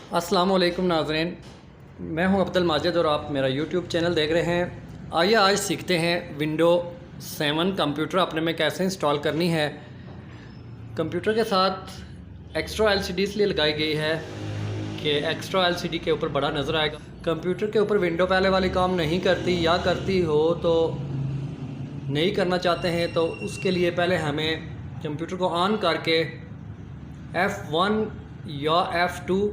अस्सलाम वालेकुम नाज़रीन, मैं हूं अब्दुल माजिद और आप मेरा यूट्यूब चैनल देख रहे हैं। आइए आज सीखते हैं विंडो 7 कंप्यूटर अपने में कैसे इंस्टॉल करनी है। कंप्यूटर के साथ एक्स्ट्रा एलसीडी इसलिए लगाई गई है कि एक्स्ट्रा एलसीडी के ऊपर बड़ा नज़र आएगा। कंप्यूटर के ऊपर विंडो पहले वाली काम नहीं करती या करती हो तो नहीं करना चाहते हैं तो उसके लिए पहले हमें कंप्यूटर को ऑन करके F1 या F2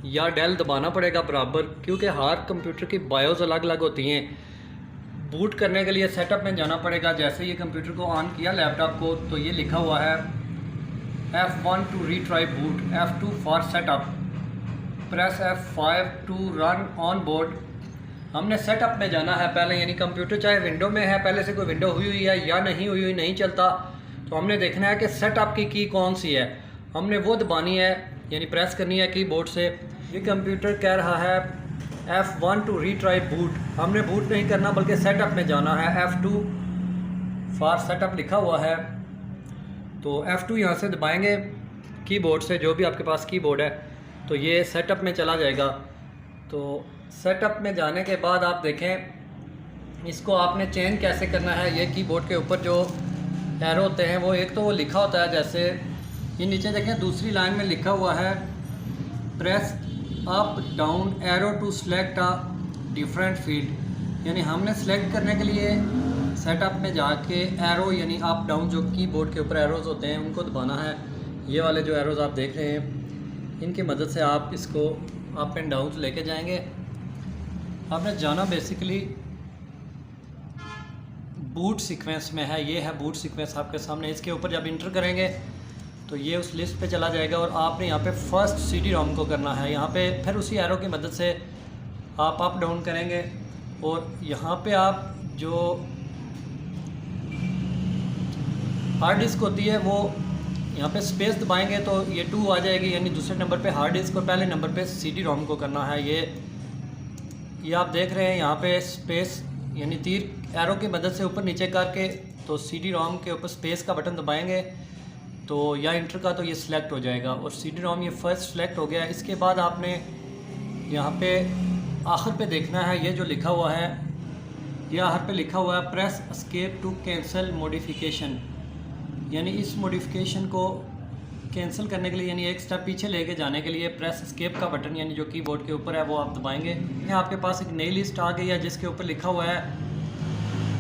या डेल दबाना पड़ेगा बराबर, क्योंकि हर कंप्यूटर की बायोस अलग अलग होती हैं। बूट करने के लिए सेटअप में जाना पड़ेगा। जैसे ये कंप्यूटर को ऑन किया लैपटॉप को तो ये लिखा हुआ है F1 to retry boot, F2 for setup, press F5 to run on board. हमने सेटअप में जाना है पहले, यानी कंप्यूटर चाहे विंडो में है, पहले से कोई विंडो हुई हुई है या नहीं हुई हुई नहीं चलता, तो हमने देखना है कि सेटअप की कौन सी है, हमने वो दबानी है, यानी प्रेस करनी है कीबोर्ड से। ये कंप्यूटर कह रहा है F1 टू रीट्राई बूट, हमने बूट नहीं करना बल्कि सेटअप में जाना है। F2 फॉर सेटअप लिखा हुआ है तो F2 यहाँ से दबाएंगे कीबोर्ड से, जो भी आपके पास कीबोर्ड है, तो ये सेटअप में चला जाएगा। तो सेटअप में जाने के बाद आप देखें इसको आपने चेंज कैसे करना है। ये कीबोर्ड के ऊपर जो एरो होते हैं वो एक तो वो लिखा होता है, जैसे ये नीचे देखें दूसरी लाइन में लिखा हुआ है press up down arrow to select a different field, यानी हमने सेलेक्ट करने के लिए सेटअप में जाके एरो यानी अप डाउन जो कीबोर्ड के ऊपर एरोज़ होते हैं उनको दबाना है। ये वाले जो एरोज़ आप देख रहे हैं इनकी मदद से आप इसको अप एंड डाउन लेके जाएंगे। आपने जाना बेसिकली बूट सीक्वेंस में है, ये है बूट सीक्वेंस आपके सामने। इसके ऊपर जब इंटर करेंगे तो ये उस लिस्ट पे चला जाएगा और आपने यहाँ पे फर्स्ट CD ROM को करना है। यहाँ पे फिर उसी एरो की मदद से आप अप डाउन करेंगे और यहाँ पे आप जो हार्ड डिस्क होती है वो यहाँ पे स्पेस दबाएंगे तो ये 2 आ जाएगी, यानी दूसरे नंबर पे हार्ड डिस्क और पहले नंबर पे CD ROM को करना है। ये आप देख रहे हैं यहाँ पे स्पेस यानी तीर एरो की मदद से ऊपर नीचे करके तो CD ROM के ऊपर स्पेस का बटन दबाएंगे तो या इंटर का, तो ये सिलेक्ट हो जाएगा और CD ROM ये फर्स्ट सिलेक्ट हो गया। इसके बाद आपने यहाँ पे आखिर पे देखना है, ये जो लिखा हुआ है ये आखिर पे लिखा हुआ है press escape to cancel modification, यानी इस मॉडिफिकेशन को कैंसिल करने के लिए यानी एक स्टेप पीछे लेके जाने के लिए प्रेस एस्केप का बटन यानी जो कीबोर्ड के ऊपर है वो आप दबाएंगे। यहाँ आपके पास एक नई लिस्ट आ गई है जिसके ऊपर लिखा हुआ है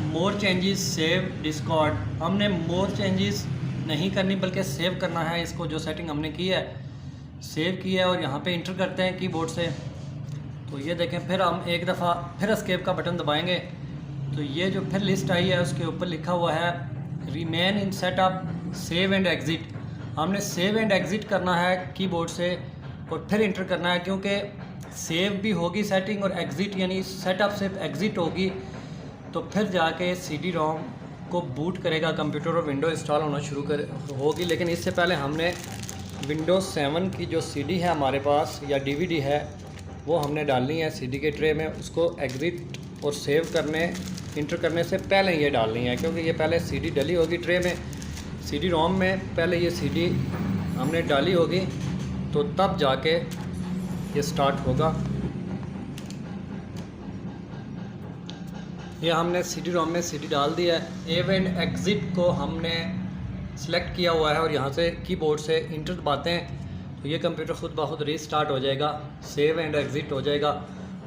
मोर चेंजेस सेव डिस्कॉर्ड। हमने मोर चेंजेस नहीं करनी बल्कि सेव करना है। इसको जो सेटिंग हमने की है सेव की है और यहाँ पे इंटर करते हैं कीबोर्ड से। तो ये देखें फिर हम एक दफ़ा फिर एस्केप का बटन दबाएंगे तो ये जो फिर लिस्ट आई है उसके ऊपर लिखा हुआ है remain in setup save and exit. हमने सेव एंड एग्ज़िट करना है कीबोर्ड से और फिर इंटर करना है, क्योंकि सेव भी होगी सेटिंग और एग्ज़िट यानी सेटअप से एग्ज़िट होगी तो फिर जाके CD ROM को बूट करेगा कंप्यूटर और विंडो इंस्टॉल होना शुरू होगी। लेकिन इससे पहले हमने विंडोज़ 7 की जो CD है हमारे पास या DVD है वो हमने डालनी है CD के ट्रे में। उसको एग्ज़िट और सेव करने इंटर करने से पहले ये डालनी है, क्योंकि ये पहले CD डली होगी ट्रे में, CD ROM में पहले ये CD हमने डाली होगी तो तब जाके ये स्टार्ट होगा। ये हमने CD ROM में CD डाल दिया है। सेव एंड एग्ज़िट को हमने सेलेक्ट किया हुआ है और यहाँ से कीबोर्ड से इंटर दबाते हैं तो ये कंप्यूटर खुद ब खुद रीस्टार्ट हो जाएगा, सेव एंड एग्ज़िट हो जाएगा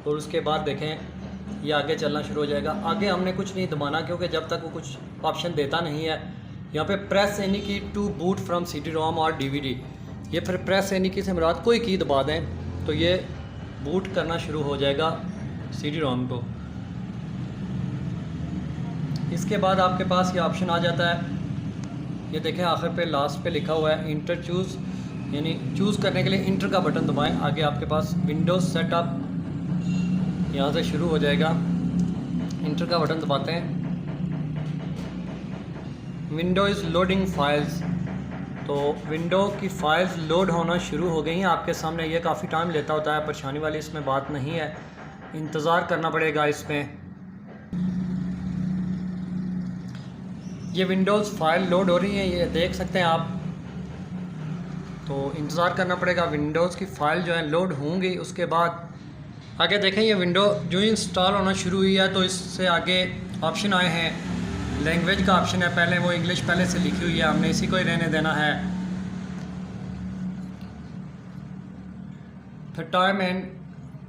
और उसके बाद देखें ये आगे चलना शुरू हो जाएगा। आगे हमने कुछ नहीं दबाना क्योंकि जब तक वो कुछ ऑप्शन देता नहीं है। यहाँ पे press any key to boot from CD ROM और DVD, ये फिर प्रेस एनी की से मुराद कोई की दबा दें तो ये बूट करना शुरू हो जाएगा CD ROM को। इसके बाद आपके पास ये ऑप्शन आ जाता है, ये देखें आखिर पे लास्ट पे लिखा हुआ है इंटर चूज़, यानी चूज़ करने के लिए इंटर का बटन दबाएं। आगे आपके पास विंडोज़ सेटअप यहाँ से शुरू हो जाएगा, इंटर का बटन दबाते हैं। विंडो इज़ लोडिंग फाइल्स, तो विंडो की फ़ाइल्स लोड होना शुरू हो गई हैं आपके सामने। ये काफ़ी टाइम लेता होता है, परेशानी वाली इसमें बात नहीं है, इंतज़ार करना पड़ेगा इसमें। ये विंडोज़ फाइल लोड हो रही है, ये देख सकते हैं आप। तो इंतज़ार करना पड़ेगा। विंडोज़ की फ़ाइल जो है लोड होंगी, उसके बाद आगे देखें ये विंडो जो इंस्टॉल होना शुरू हुई है तो इससे आगे ऑप्शन आए हैं। लैंग्वेज का ऑप्शन है, पहले वो इंग्लिश पहले से लिखी हुई है, हमने इसी को ही रहने देना है। फिर टाइम एंड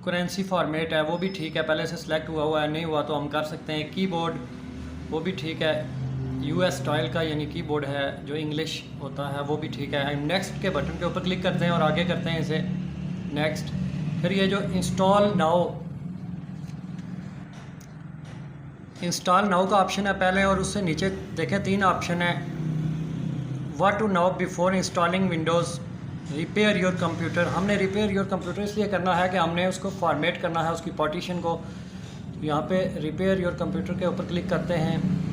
करेंसी फॉर्मेट है, वो भी ठीक है, पहले से सिलेक्ट हुआ है, नहीं हुआ तो हम कर सकते हैं। कीबोर्ड वो भी ठीक है, यूएस स्टाइल का यानी कीबोर्ड है, जो इंग्लिश होता है वो भी ठीक है। हम नेक्स्ट के बटन के ऊपर क्लिक करते हैं और आगे करते हैं इसे नेक्स्ट। फिर ये जो इंस्टॉल नाउ का ऑप्शन है पहले, और उससे नीचे देखें 3 ऑप्शन है। What to now before installing Windows, repair your computer. हमने रिपेयर योर कंप्यूटर इसलिए करना है कि हमने उसको फॉर्मेट करना है, उसकी पार्टीशन को। तो यहाँ पे रिपेयर योर कंप्यूटर के ऊपर क्लिक करते हैं।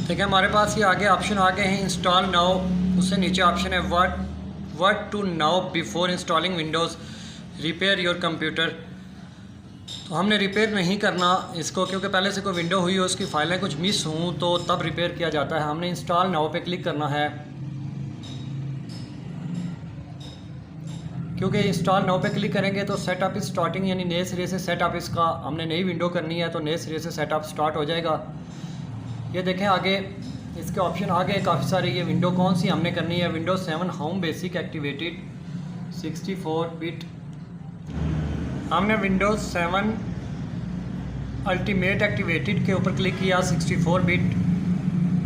ठीक है, हमारे पास ये आगे ऑप्शन आ गए हैं इंस्टॉल नाउ। उससे नीचे ऑप्शन है what to now before installing Windows, repair your computer. तो हमने रिपेयर नहीं करना इसको, क्योंकि पहले से कोई विंडो हुई हो, उसकी फाइलें कुछ मिस हों तो तब रिपेयर किया जाता है। हमने इंस्टॉल नाउ पे क्लिक करना है, क्योंकि इंस्टॉल नाउ पे क्लिक करेंगे तो सेटअप इज स्टार्टिंग, यानी नए सिरे से सेटअप इसका, हमने नई विंडो करनी है तो नए सिरे से सेटअप स्टार्ट हो जाएगा। ये देखें आगे इसके ऑप्शन आ गए काफ़ी सारे। ये विंडो कौन सी हमने करनी है, Windows 7 home basic activated 64 bit. हमने विंडोज 7 अल्टीमेट एक्टिवेटेड के ऊपर क्लिक किया 64 बिट।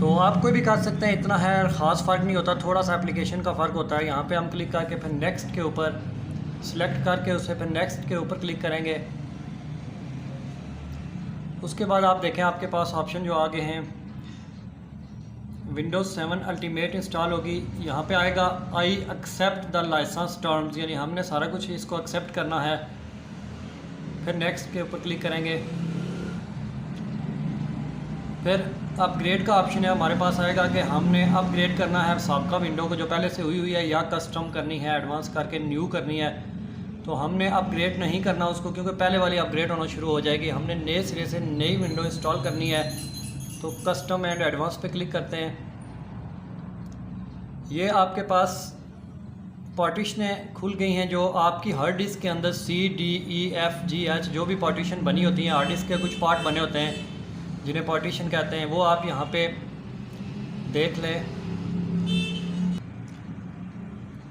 तो आप कोई भी कर सकते हैं, इतना है ख़ास फ़र्क नहीं होता, थोड़ा सा एप्लीकेशन का फ़र्क होता है। यहाँ पे हम क्लिक करके फिर नेक्स्ट के ऊपर सिलेक्ट करके उससे फिर नेक्स्ट के ऊपर क्लिक करेंगे। उसके बाद आप देखें आपके पास ऑप्शन जो आगे हैं, विंडोज़ 7 अल्टीमेट इंस्टॉल होगी। यहाँ पे आएगा I accept the licence terms, यानी हमने सारा कुछ इसको एक्सेप्ट करना है। फिर नेक्स्ट के ऊपर क्लिक करेंगे। फिर अपग्रेड का ऑप्शन है, हमारे पास आएगा कि हमने अपग्रेड करना है साबका विंडो को जो पहले से हुई है, या कस्टम करनी है, एडवांस करके न्यू करनी है। तो हमने अपग्रेड नहीं करना उसको, क्योंकि पहले वाली अपग्रेड होना शुरू हो जाएगी। हमने नए सिरे से नई विंडो इंस्टॉल करनी है, तो कस्टम एंड एडवांस पे क्लिक करते हैं। ये आपके पास पार्टीशनें खुल गई हैं जो आपकी हार्ड डिस्क के अंदर C, D, E, F, G, H जो भी पार्टीशन बनी होती हैं, हार्ड डिस्क के कुछ पार्ट बने होते हैं जिन्हें पार्टीशन कहते हैं, वो आप यहाँ पे देख लें।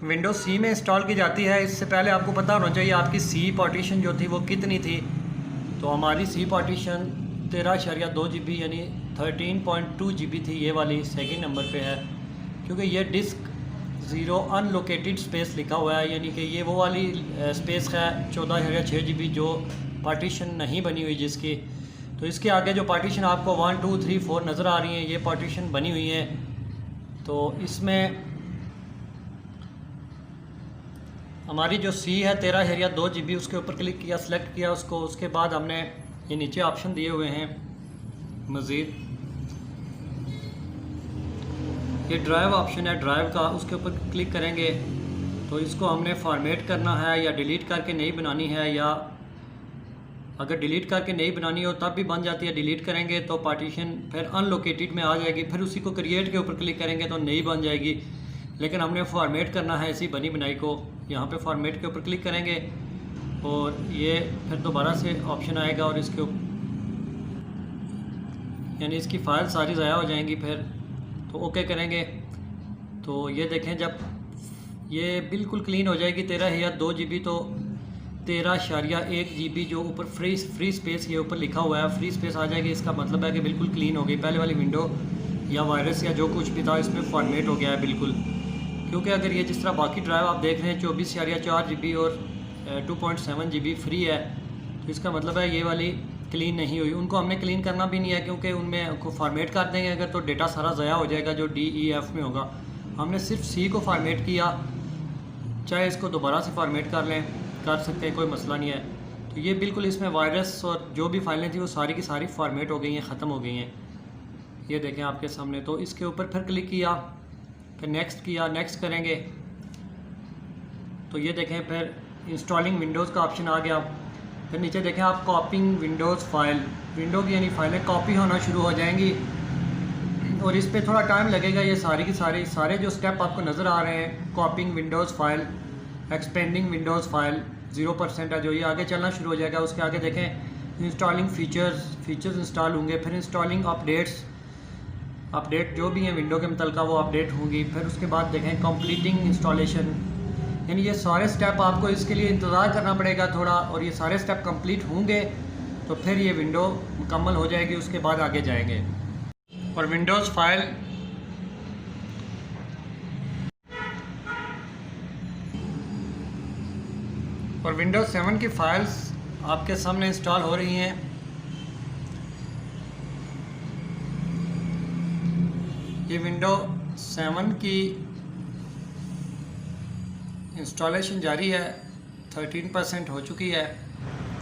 विंडोज C में इंस्टॉल की जाती है। इससे पहले आपको पता होना चाहिए आपकी C पार्टीशन जो थी वो कितनी थी। तो हमारी C पार्टीशन 13.2 GB यानी 13.2 GB थी, ये वाली सेकंड नंबर पे है, क्योंकि ये डिस्क 0 अनलोकेटेड स्पेस लिखा हुआ है, यानी कि ये वो वाली स्पेस है 14.6 GB जो पार्टीशन नहीं बनी हुई जिसकी। तो इसके आगे जो पार्टीशन आपको 1, 2, 3, 4 नज़र आ रही हैं, ये पार्टीशन बनी हुई है। तो इसमें हमारी जो C है 13.2 GB, उसके ऊपर क्लिक किया, सिलेक्ट किया उसको। उसके बाद हमने ये नीचे ऑप्शन दिए हुए हैं मज़ीद, ये ड्राइव ऑप्शन है ड्राइव का, उसके ऊपर क्लिक करेंगे तो इसको हमने फॉर्मेट करना है या डिलीट करके नई बनानी है, या अगर डिलीट करके नई बनानी हो तब भी बन जाती है। डिलीट करेंगे तो पार्टीशन फिर अनलोकेटेड में आ जाएगी, फिर उसी को क्रिएट के ऊपर क्लिक करेंगे तो नई बन जाएगी। लेकिन हमने फॉर्मेट करना है इसी बनी बनाई को। यहाँ पे फॉर्मेट के ऊपर क्लिक करेंगे और ये फिर दोबारा से ऑप्शन आएगा और इसके यानी इसकी फ़ाइल सारी ज़ाया हो जाएंगी। फिर तो ओके करेंगे तो ये देखें जब ये बिल्कुल क्लीन हो जाएगी 13.2 GB, तो 13.1 GB जो ऊपर फ्री स्पेस ये ऊपर लिखा हुआ है, फ्री स्पेस आ जाएगी। इसका मतलब है कि बिल्कुल क्लीन हो गई, पहले वाली विंडो या वायरस या जो कुछ भी था इसमें फॉर्मेट हो गया है बिल्कुल। क्योंकि अगर ये जिस तरह बाकी ड्राइव आप देख रहे हैं 24.4 GB और 2.7 GB फ्री है, तो इसका मतलब है ये वाली क्लीन नहीं हुई। उनको हमने क्लीन करना भी नहीं है, क्योंकि उनमें को फॉर्मेट कर देंगे अगर तो डेटा सारा ज़ाया हो जाएगा जो DEF में होगा। हमने सिर्फ C को फॉर्मेट किया, चाहे इसको दोबारा से फॉर्मेट कर सकते हैं, कोई मसला नहीं है। तो ये बिल्कुल इसमें वायरस और जो भी फाइलें थी वो सारी की सारी फॉर्मेट हो गई हैं, ख़त्म हो गई हैं। ये देखें आपके सामने। तो इसके ऊपर फिर क्लिक किया, फिर नेक्स्ट किया, नेक्स्ट करेंगे तो ये देखें, फिर इंस्टॉलिंग विंडोज़ का ऑप्शन आ गया। फिर नीचे देखें आप कॉपिंग विंडोज़ फाइल, विंडो की यानी फाइलें कॉपी होना शुरू हो जाएंगी और इस पर थोड़ा टाइम लगेगा। ये सारी की सारे जो स्टेप आपको नज़र आ रहे हैं, कॉपिंग Windows file, expanding Windows file 0% है जो ये आगे चलना शुरू हो जाएगा। उसके आगे देखें इंस्टॉलिंग फीचर्स इंस्टॉल होंगे, फिर इंस्टॉलिंग अपडेट जो भी हैं विंडो के मतलब वो अपडेट होंगी। फिर उसके बाद देखें कंप्लीटिंग इंस्टॉलेशन, यानी ये सारे स्टेप आपको इसके लिए इंतज़ार करना पड़ेगा थोड़ा, और ये सारे स्टेप कंप्लीट होंगे तो फिर ये विंडो मुकम्मल हो जाएगी। उसके बाद आगे जाएंगे और विंडोज़ फाइल और विंडोज़ 7 की फाइल्स आपके सामने इंस्टॉल हो रही हैं। ये विंडोज़ 7 की इंस्टॉलेशन जारी है, 13% हो चुकी है।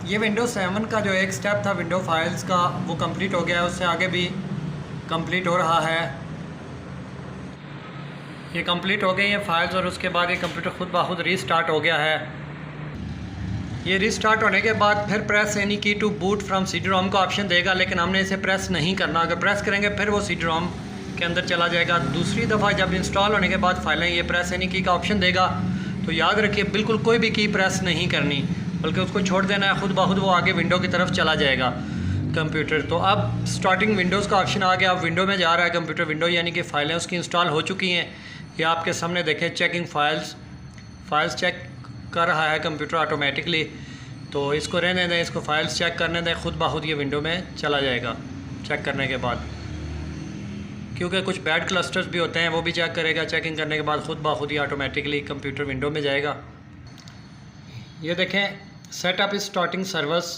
ये विंडोज़ 7 का जो एक स्टेप था विंडो फाइल्स का वो कंप्लीट हो गया है, उससे आगे भी कंप्लीट हो रहा है। ये कंप्लीट हो गई हैं फाइल्स और उसके बाद ये कंप्यूटर खुद ब खुद रीस्टार्ट हो गया है। ये रीस्टार्ट होने के बाद फिर press any key to boot from CD-ROM का ऑप्शन देगा, लेकिन हमने इसे प्रेस नहीं करना। अगर प्रेस करेंगे फिर वो CD-ROM के अंदर चला जाएगा। दूसरी दफ़ा जब इंस्टॉल होने के बाद फाइलें ये प्रेस एनी की का ऑप्शन देगा, तो याद रखिए बिल्कुल कोई भी की प्रेस नहीं करनी, बल्कि उसको छोड़ देना है, खुद ब खुद वो आगे विंडो की तरफ चला जाएगा कंप्यूटर। तो अब स्टार्टिंग विंडोज़ का ऑप्शन आ गया, अब विंडो में जा रहा है कंप्यूटर। विंडो यानी कि फ़ाइलें उसकी इंस्टॉल हो चुकी हैं। ये आपके सामने देखें चेकिंग फाइल्स चेक कर रहा है कंप्यूटर ऑटोमेटिकली। तो इसको रहने दें, इसको फाइल्स चेक करने दें, खुद ब खुद ये विंडो में चला जाएगा चेक करने के बाद, क्योंकि कुछ बैड क्लस्टर्स भी होते हैं वो भी चेक करेगा। चेकिंग करने के बाद खुद ब खुद ही ऑटोमेटिकली कंप्यूटर विंडो में जाएगा। ये देखें setup is starting servers,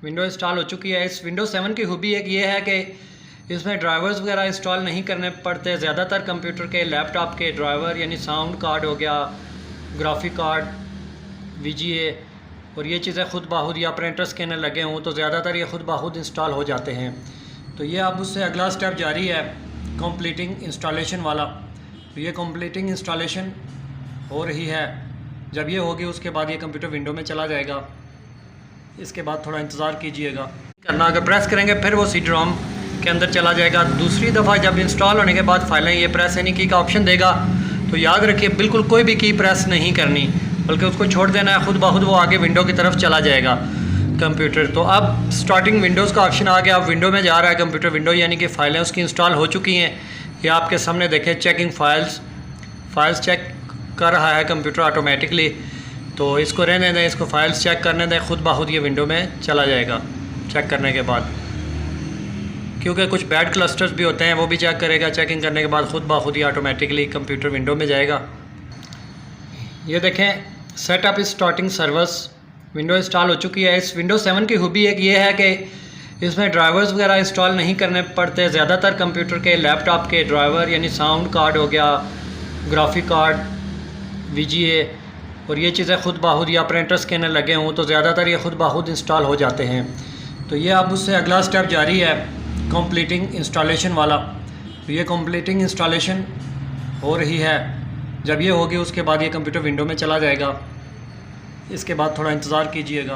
window install हो चुकी है। इस विंडो 7 की खूबी एक ये है कि इसमें ड्राइवर्स वगैरह इंस्टॉल नहीं करने पड़ते। ज़्यादातर कंप्यूटर के लैपटॉप के ड्राइवर यानी साउंड कार्ड हो गया, ग्राफिक कार्ड, VGA और ये चीज़ें खुद ब खुद या प्रिंटर स्कैनर लगे हों तो ज़्यादातर ये खुद ब खुद इंस्टॉल हो जाते हैं। तो ये अब उससे अगला स्टेप जारी है कंप्लीटिंग इंस्टॉलेशन वाला। तो ये कंप्लीटिंग इंस्टॉलेशन हो रही है, जब ये होगी उसके बाद ये कंप्यूटर विंडो में चला जाएगा। इसके बाद थोड़ा इंतज़ार कीजिएगा करना। अगर प्रेस करेंगे फिर वो CD-ROM के अंदर चला जाएगा। दूसरी दफ़ा जब इंस्टॉल होने के बाद फाइलें ये प्रेस एनी की का ऑप्शन देगा, तो याद रखिए बिल्कुल कोई भी की प्रेस नहीं करनी, बल्कि उसको छोड़ देना है, खुद ब खुद वो आगे विंडो की तरफ चला जाएगा कंप्यूटर। तो अब स्टार्टिंग विंडोज़ का ऑप्शन आ गया, अब विंडो में जा रहा है कंप्यूटर। विंडो यानी कि फ़ाइलें उसकी इंस्टॉल हो चुकी हैं। ये आपके सामने देखें चेकिंग फाइल्स चेक कर रहा है कंप्यूटर ऑटोमेटिकली। तो इसको रहने दें, इसको फाइल्स चेक करने दें, खुद ब खुद ये विंडो में चला जाएगा चेक करने के बाद, क्योंकि कुछ बैड क्लस्टर्स भी होते हैं वो भी चेक करेगा। चेकिंग करने के बाद खुद ब खुद ही ऑटोमेटिकली कंप्यूटर विंडो में जाएगा। ये देखें setup is starting servers, window install हो चुकी है। इस विंडो 7 की खूबी एक ये है कि इसमें ड्राइवर्स वगैरह इंस्टॉल नहीं करने पड़ते। ज़्यादातर कंप्यूटर के लैपटॉप के ड्राइवर यानी साउंड कार्ड हो गया, ग्राफिक कार्ड, VGA और ये चीज़ें खुद ब खुद या प्रिंटर स्कैनर लगे हों तो ज़्यादातर ये खुद ब खुद इंस्टॉल हो जाते हैं। तो ये अब उससे अगला स्टेप जारी है कंप्लीटिंग इंस्टॉलेशन वाला। तो ये कंप्लीटिंग इंस्टॉलेशन हो रही है, जब ये होगी उसके बाद ये कंप्यूटर विंडो में चला जाएगा। इसके बाद थोड़ा इंतज़ार कीजिएगा।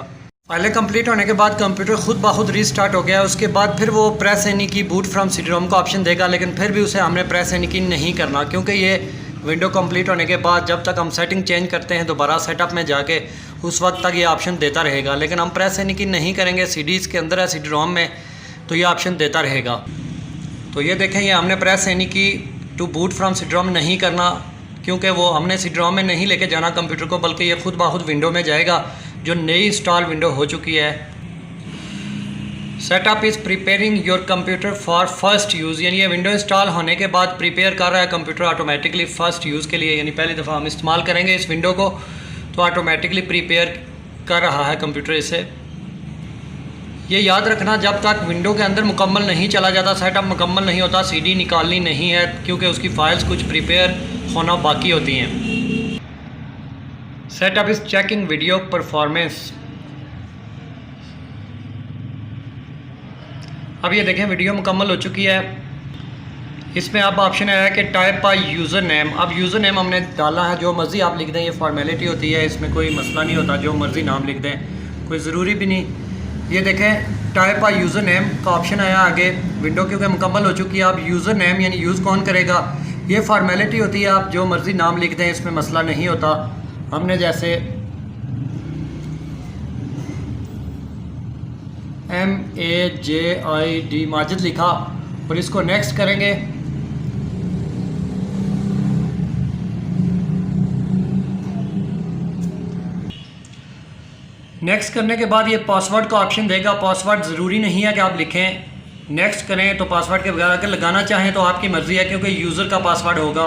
फाइलें कंप्लीट होने के बाद कंप्यूटर खुद ब खुद रीस्टार्ट हो गया। उसके बाद फिर वो प्रेस एनी की बूट फ्रॉम CD-ROM का ऑप्शन देगा, लेकिन फिर भी उसे हमने प्रेस एनी की नहीं करना, क्योंकि ये विंडो कंप्लीट होने के बाद जब तक हम सेटिंग चेंज करते हैं दोबारा सेटअप में जाके, उस वक्त तक ये ऑप्शन देता रहेगा। लेकिन हम प्रेस एनी की नहीं करेंगे, CDs के अंदर है CD-ROM में, तो ये ऑप्शन देता रहेगा। तो ये देखें, ये हमने press any key to boot from CD-ROM नहीं करना, क्योंकि वो हमने CD-ROM में नहीं लेके जाना कंप्यूटर को, बल्कि ये खुद ब खुद विंडो में जाएगा जो नई इंस्टॉल विंडो हो चुकी है। Setup is preparing your computer for first use, यानी ये विंडो इंस्टॉल होने के बाद प्रिपेयर कर रहा है कंप्यूटर ऑटोमेटिकली फ़र्स्ट यूज़ के लिए, यानी पहली दफ़ा हम इस्तेमाल करेंगे इस विंडो को, तो ऑटोमेटिकली प्रिपेयर कर रहा है कंप्यूटर इसे। ये याद रखना, जब तक विंडो के अंदर मुकम्मल नहीं चला जाता, सेटअप मुकम्मल नहीं होता, CD निकालनी नहीं है, क्योंकि उसकी फ़ाइल्स कुछ प्रिपेयर होना बाकी होती हैं। Setup is checking video performance. अब ये देखें वीडियो मुकम्मल हो चुकी है। इसमें अब ऑप्शन आया है कि टाइप आ यूज़र नेम। अब यूज़र नेम हमने डाला है, जो मर्ज़ी आप लिख दें, ये फॉर्मेलिटी होती है, इसमें कोई मसला नहीं होता, जो मर्ज़ी नाम लिख दें, कोई ज़रूरी भी नहीं। ये देखें टाइप आ यूज़र नेम का ऑप्शन आया आगे, विंडो क्योंकि मुकम्मल हो चुकी है। अब यूज़र नेम यानी यूज़ कौन करेगा, ये फॉर्मेलिटी होती है, आप जो मर्ज़ी नाम लिख दें, इसमें मसला नहीं होता। हमने जैसे MAJID माजिद लिखा और इसको नेक्स्ट करेंगे। नेक्स्ट करने के बाद ये पासवर्ड का ऑप्शन देगा। पासवर्ड ज़रूरी नहीं है कि आप लिखें, नेक्स्ट करें तो पासवर्ड के बगैर अगर लगाना चाहें तो आपकी मर्ज़ी है, क्योंकि यूज़र का पासवर्ड होगा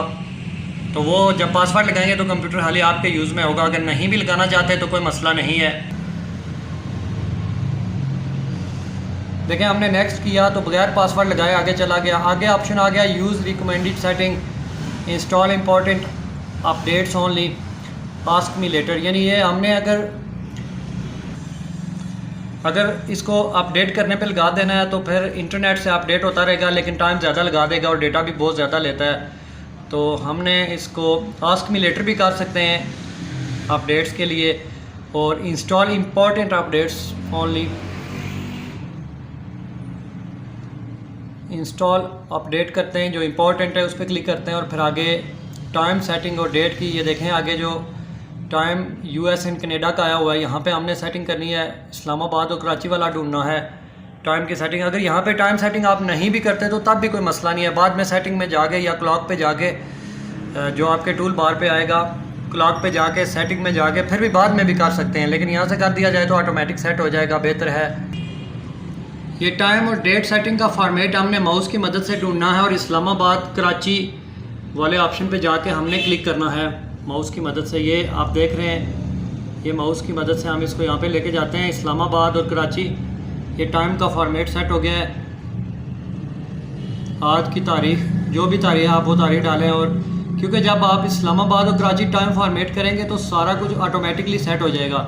तो वो जब पासवर्ड लगाएंगे तो कंप्यूटर हाल ही आपके यूज़ में होगा। अगर नहीं भी लगाना चाहते तो कोई मसला नहीं है। देखें हमने नेक्स्ट किया तो बगैर पासवर्ड लगाए आगे चला गया। आगे ऑप्शन आ गया use recommended setting, install important updates only, ask me later. यानी ये हमने अगर इसको अपडेट करने पे लगा देना है तो फिर इंटरनेट से अपडेट होता रहेगा, लेकिन टाइम ज़्यादा लगा देगा और डेटा भी बहुत ज़्यादा लेता है। तो हमने इसको आस्क मी लेटर भी कर सकते हैं अपडेट्स के लिए, और install important updates only, install update करते हैं जो इम्पोर्टेंट है उस पर क्लिक करते हैं। और फिर आगे टाइम सेटिंग और डेट की, ये देखें आगे जो टाइम US एंड कनाडा का आया हुआ है, यहाँ पे हमने सेटिंग करनी है, इस्लामाबाद और कराची वाला ढूंढना है टाइम की सेटिंग। अगर यहाँ पे टाइम सेटिंग आप नहीं भी करते तो तब भी कोई मसला नहीं है, बाद में सेटिंग में जाके या क्लॉक पे जाके जो आपके टूल बार पे आएगा, क्लॉक पे जाके सेटिंग में जाके फिर भी बाद में भी कर सकते हैं, लेकिन यहाँ से कर दिया जाए तो ऑटोमेटिक सेट हो जाएगा, बेहतर है। ये टाइम और डेट सेटिंग का फॉर्मेट हमने माउस की मदद से ढूंढना है और इस्लामाबाद कराची वाले ऑप्शन पे जाके हमने क्लिक करना है माउस की मदद से। ये आप देख रहे हैं, ये माउस की मदद से हम इसको यहाँ पे लेके जाते हैं, इस्लामाबाद और कराची। ये टाइम का फॉर्मेट सेट हो गया है, आज की तारीख, जो भी तारीख है आप वो तारीख डालें। और क्योंकि जब आप इस्लामाबाद और कराची टाइम फॉर्मेट करेंगे तो सारा कुछ ऑटोमेटिकली सेट हो जाएगा।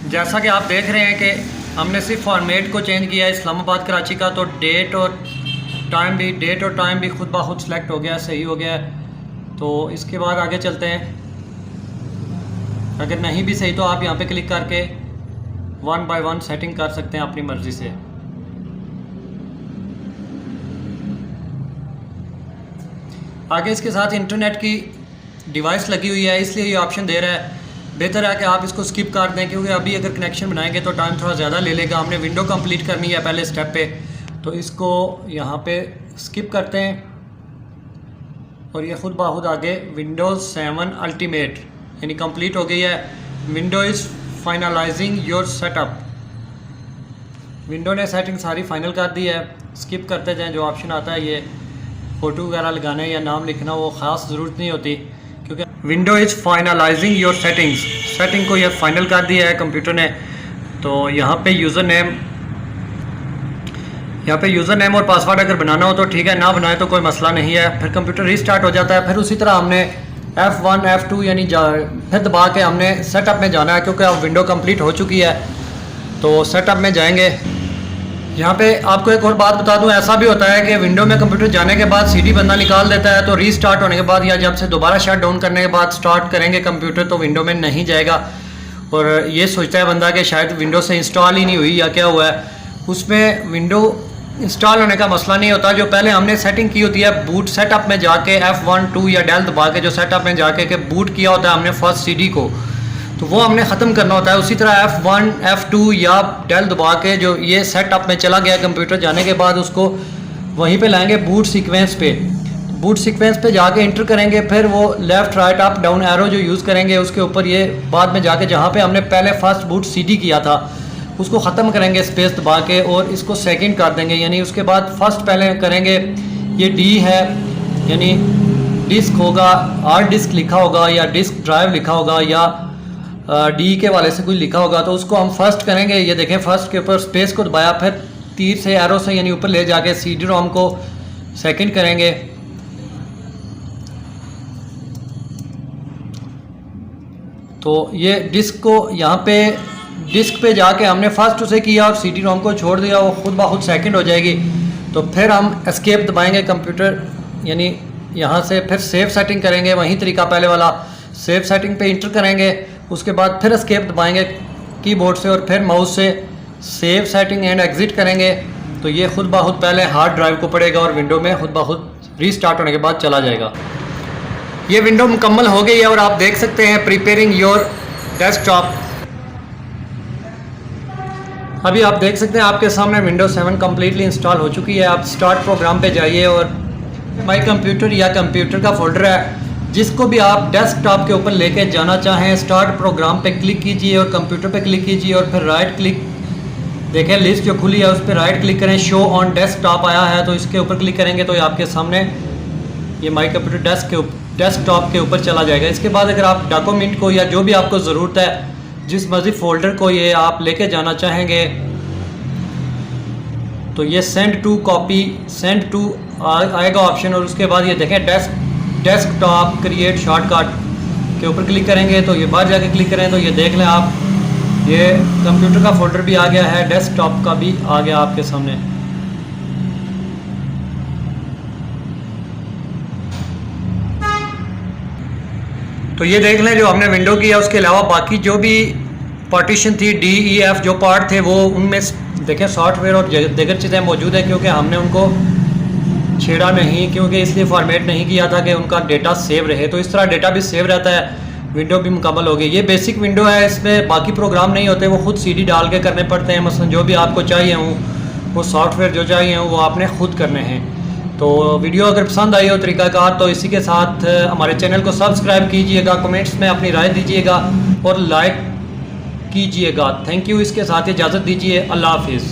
जैसा कि आप देख रहे हैं कि हमने सिर्फ फॉर्मेट को चेंज किया है इस्लामाबाद कराची का, तो डेट और टाइम भी खुद ब खुद सेलेक्ट हो गया, सही हो गया है। तो इसके बाद आगे चलते हैं। अगर नहीं भी सही तो आप यहाँ पे क्लिक करके 1 बाय 1 सेटिंग कर सकते हैं अपनी मर्ज़ी से। आगे इसके साथ इंटरनेट की डिवाइस लगी हुई है, इसलिए ये ऑप्शन दे रहा है। बेहतर है कि आप इसको स्किप कर दें, क्योंकि अभी अगर कनेक्शन बनाएंगे तो टाइम थोड़ा ज़्यादा ले लेगा। हमने विंडो कंप्लीट करनी है पहले स्टेप पे, तो इसको यहाँ पे स्किप करते हैं और ये खुद ब खुद आगे विंडोज़ 7 अल्टीमेट यानी कंप्लीट हो गई है। Window is finalising your setup, window ने सेटिंग सारी फाइनल कर दी है। स्किप करते जाएँ, जो ऑप्शन आता है ये फ़ोटो वगैरह लगाने या नाम लिखना, वो ख़ास ज़रूरत नहीं होती, क्योंकि window is finalising your settings, setting को ये फाइनल कर दिया है कंप्यूटर ने। तो यहाँ पे यूज़र नेम और पासवर्ड अगर बनाना हो तो ठीक है, ना बनाए तो कोई मसला नहीं है। फिर कंप्यूटर रीस्टार्ट हो जाता है। फिर उसी तरह हमने F1 F2 यानी फिर दबा के हमने सेटअप में जाना है, क्योंकि अब विंडो कंप्लीट हो चुकी है। तो सेटअप में जाएंगे। यहाँ पे आपको एक और बात बता दूं, ऐसा भी होता है कि विंडो में कंप्यूटर जाने के बाद CD बंदा निकाल देता है, तो रीस्टार्ट होने के बाद या जब से दोबारा शट डाउन करने के बाद स्टार्ट करेंगे कंप्यूटर तो विंडो में नहीं जाएगा, और ये सोचता है बंदा कि शायद विंडो से इंस्टॉल ही नहीं हुई या क्या हुआ है। उसमें विंडो इंस्टॉल होने का मसला नहीं होता। जो पहले हमने सेटिंग की होती है बूट सेटअप में जाके F1 2 या डेल दबा के जो सेटअप में जाके के बूट किया होता है हमने फर्स्ट CD को, तो वो हमने ख़त्म करना होता है। उसी तरह F1 F2 या डेल दबा के जो ये सेटअप में चला गया कंप्यूटर, जाने के बाद उसको वहीं पे लाएंगे बूट सीक्वेंस पे। बूट सीक्वेंस पे जाके इंटर करेंगे, फिर वो left right up down arrow जो यूज़ करेंगे उसके ऊपर ये बाद में जाके जहाँ पे हमने पहले फर्स्ट बूट CD किया था उसको ख़त्म करेंगे स्पेस दबा के, और इसको सेकंड कर देंगे। यानी उसके बाद फर्स्ट पहले करेंगे, ये D है यानी डिस्क होगा, हार्ड डिस्क लिखा होगा या डिस्क ड्राइव लिखा होगा या D के वाले से कुछ लिखा होगा, तो उसको हम फर्स्ट करेंगे। ये देखें फर्स्ट के ऊपर स्पेस को दबाया, फिर तीर से एरो से यानी ऊपर ले जाके CD-ROM को सेकंड करेंगे। तो ये डिस्क को यहाँ पे डिस्क पे जाके हमने फर्स्ट उसे किया और CD-ROM को छोड़ दिया, वो खुद ब खुद सेकंड हो जाएगी। तो तो फिर हम एस्केप दबाएंगे कंप्यूटर, यानी यहाँ से फिर सेव सेटिंग करेंगे, वही तरीका पहले वाला, सेव सेटिंग पे इंटर करेंगे, उसके बाद फिर एस्केप दबाएंगे कीबोर्ड से और फिर माउस से सेव सेटिंग एंड एग्ज़िट करेंगे। तो ये खुद ब खुद पहले हार्ड ड्राइव को पड़ेगा और विंडो में खुद ब खुद रीस्टार्ट होने के बाद चला जाएगा। ये विंडो मुकम्मल हो गई है और आप देख सकते हैं प्रिपेयरिंग योर डेस्कटॉप। अभी आप देख सकते हैं आपके सामने विंडोज 7 कम्प्लीटली इंस्टॉल हो चुकी है। आप स्टार्ट प्रोग्राम पे जाइए और माई कंप्यूटर या कंप्यूटर का फोल्डर है जिसको भी आप डेस्कटॉप के ऊपर लेके जाना चाहें, स्टार्ट प्रोग्राम पे क्लिक कीजिए और कंप्यूटर पे क्लिक कीजिए और फिर राइट क्लिक, देखें लिस्ट जो खुली है उस पर राइट क्लिक करें, शो ऑन डेस्कटॉप आया है तो इसके ऊपर क्लिक करेंगे तो ये आपके सामने ये माई कंप्यूटर डेस्कटॉप के ऊपर चला जाएगा। इसके बाद अगर आप डॉक्यूमेंट को या जो भी आपको ज़रूरत है, जिस मर्जी फोल्डर को ये आप लेके जाना चाहेंगे, तो ये send to copy, send to आएगा ऑप्शन और उसके बाद ये देखें डेस्कटॉप क्रिएट शॉर्टकट के ऊपर क्लिक करेंगे तो ये बाहर जाके क्लिक करें तो ये देख लें आप, ये कंप्यूटर का फोल्डर भी आ गया है, डेस्कटॉप का भी आ गया आपके सामने। तो ये देख लें जो हमने विंडो किया, उसके अलावा बाकी जो भी पार्टीशन थी DEF जो पार्ट थे वो उनमें देखें सॉफ्टवेयर और दीगर चीज़ें मौजूद है, क्योंकि हमने उनको छेड़ा नहीं, क्योंकि इसलिए फॉर्मेट नहीं किया था कि उनका डेटा सेव रहे। तो इस तरह डेटा भी सेव रहता है। विंडो भी मुकम्मल हो गई। ये बेसिक विंडो है, इसमें बाकी प्रोग्राम नहीं होते, वो खुद CD डाल के करने पड़ते हैं। मसलन जो भी आपको चाहिए हो, वो सॉफ्टवेयर जो चाहिए हो वो आपने खुद करने हैं। तो वीडियो अगर पसंद आई हो तरीक़ाकार, तो इसी के साथ हमारे चैनल को सब्सक्राइब कीजिएगा, कमेंट्स में अपनी राय दीजिएगा और लाइक कीजिएगा। Thank you. इसके साथ इजाज़त दीजिए। अल्लाह हाफिज़।